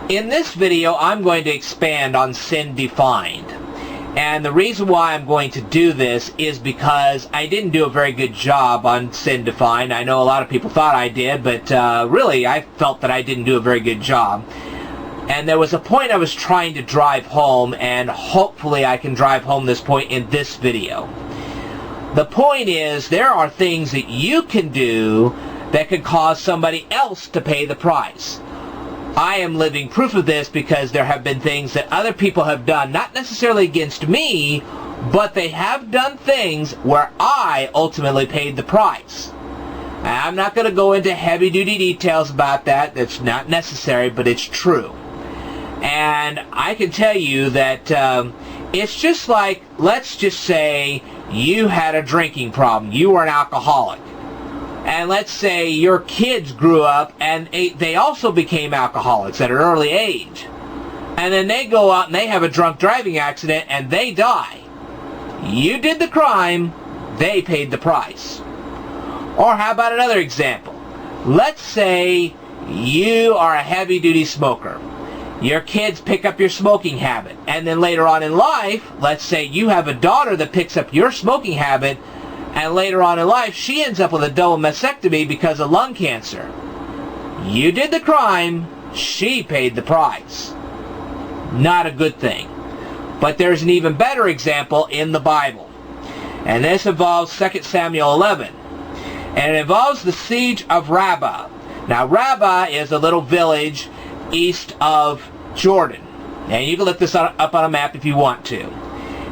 In this video, I'm going to expand on sin defined. And the reason why I'm going to do this is because I didn't do a very good job on sin defined. I know a lot of people thought I did, but really I felt that I didn't do a very good job. And there was a point I was trying to drive home, and hopefully I can drive home this point in this video. The point is, there are things that you can do that could cause somebody else to pay the price. I am living proof of this because there have been things that other people have done, not necessarily against me, but they have done things where I ultimately paid the price. I'm not going to go into heavy-duty details about that. That's not necessary, but it's true. And I can tell you that it's just like, let's just say you had a drinking problem. You were an alcoholic. And let's say your kids grew up and they also became alcoholics at an early age. And then they go out and they have a drunk driving accident and they die. You did the crime, they paid the price. Or how about another example? Let's say you are a heavy-duty smoker. Your kids pick up your smoking habit. And then later on in life, let's say you have a daughter that picks up your smoking habit, and later on in life, she ends up with a double mastectomy because of lung cancer. You did the crime, she paid the price. Not a good thing. But there's an even better example in the Bible. And this involves 2 Samuel 11. And it involves the siege of Rabbah. Now, Rabbah is a little village east of Jordan. And you can look this up on a map if you want to.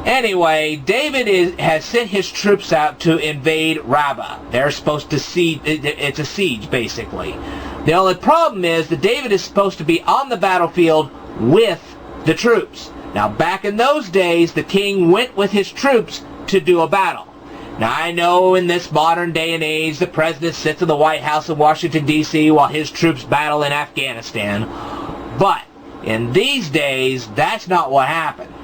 Anyway, David has sent his troops out to invade Rabbah. They're supposed to siege. It's a siege, basically. The only problem is that David is supposed to be on the battlefield with the troops. Now, back in those days, the king went with his troops to do a battle. Now, I know in this modern day and age, the president sits in the White House in Washington, D.C. while his troops battle in Afghanistan. But in these days, that's not what happened.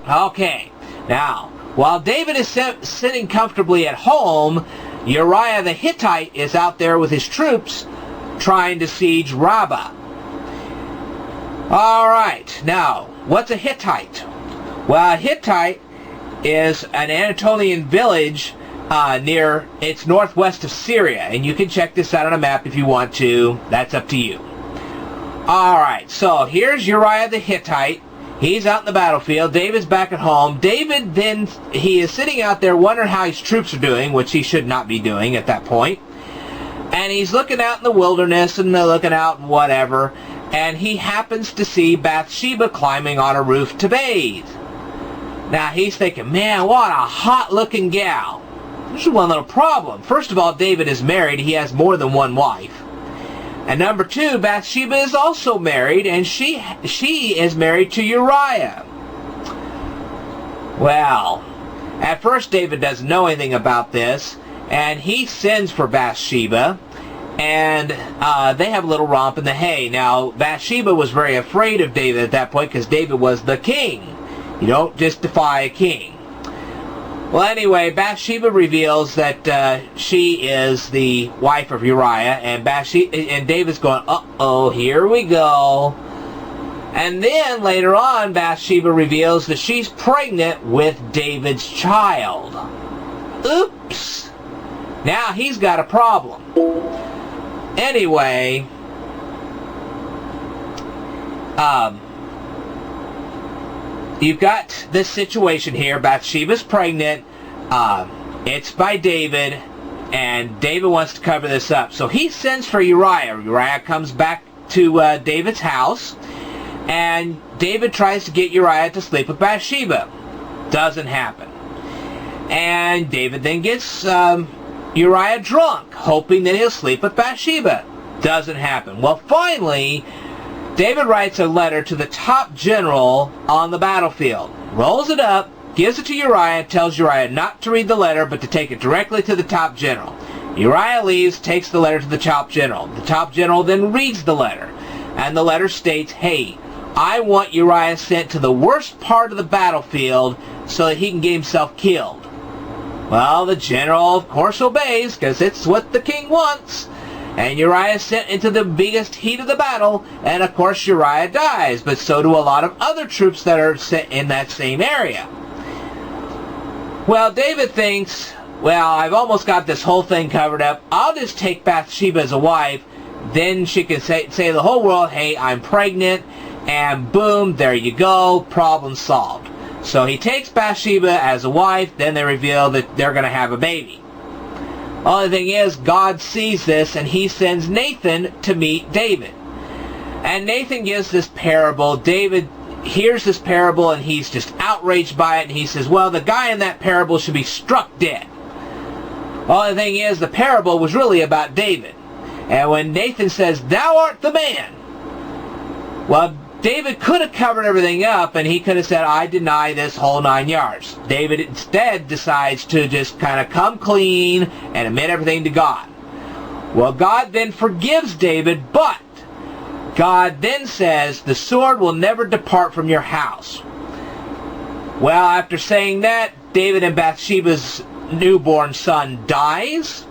Okay, now, while David is sitting comfortably at home, Uriah the Hittite is out there with his troops trying to siege Rabbah. Alright, now, what's a Hittite? Well, a Hittite is an Anatolian village it's northwest of Syria, and you can check this out on a map if you want to. That's up to you. Alright, so here's Uriah the Hittite. He's out in the battlefield. David's back at home. David then, he is sitting out there wondering how his troops are doing, which he should not be doing at that point. And he's looking out in the wilderness and looking out and whatever. And he happens to see Bathsheba climbing on a roof to bathe. Now he's thinking, man, what a hot-looking gal. There's one little problem. First of all, David is married. He has more than one wife. And number two, Bathsheba is also married, and she is married to Uriah. Well, at first David doesn't know anything about this, and he sends for Bathsheba, and they have a little romp in the hay. Now, Bathsheba was very afraid of David at that point because David was the king. You don't just defy a king. Well, anyway, Bathsheba reveals that she is the wife of Uriah, and David's going, uh-oh, here we go. And then later on, Bathsheba reveals that she's pregnant with David's child. Oops. Now he's got a problem. Anyway, you've got this situation here. Bathsheba's pregnant. It's by David, and David wants to cover this up. So he sends for Uriah. Uriah comes back to David's house, and David tries to get Uriah to sleep with Bathsheba. Doesn't happen. And David then gets Uriah drunk, hoping that he'll sleep with Bathsheba. Doesn't happen. Well, finally, David writes a letter to the top general on the battlefield, rolls it up, gives it to Uriah, tells Uriah not to read the letter, but to take it directly to the top general. Uriah leaves, takes the letter to the top general. The top general then reads the letter, and the letter states, hey, I want Uriah sent to the worst part of the battlefield so that he can get himself killed. Well, the general, of course, obeys, because it's what the king wants. And Uriah is sent into the biggest heat of the battle, and of course Uriah dies, but so do a lot of other troops that are sent in that same area. Well, David thinks, well, I've almost got this whole thing covered up. I'll just take Bathsheba as a wife. Then she can say to the whole world, hey, I'm pregnant. And boom, there you go, problem solved. So he takes Bathsheba as a wife. Then they reveal that they're going to have a baby. Only thing is, God sees this and he sends Nathan to meet David. And Nathan gives this parable. David hears this parable and he's just outraged by it. And he says, well, the guy in that parable should be struck dead. Only thing is, the parable was really about David. And when Nathan says, thou art the man, well, David could have covered everything up and he could have said, I deny this whole 9 yards. David instead decides to just kind of come clean and admit everything to God. Well, God then forgives David, but God then says, the sword will never depart from your house. Well, after saying that, David and Bathsheba's newborn son dies.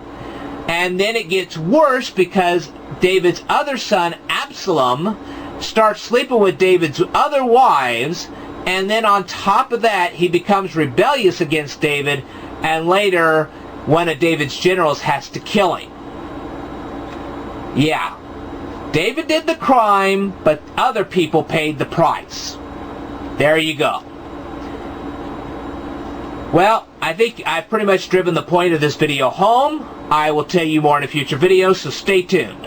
And then it gets worse because David's other son, Absalom, starts sleeping with David's other wives, and then on top of that, he becomes rebellious against David, and later, one of David's generals has to kill him. Yeah, David did the crime, but other people paid the price. There you go. Well, I think I've pretty much driven the point of this video home. I will tell you more in a future video, so stay tuned.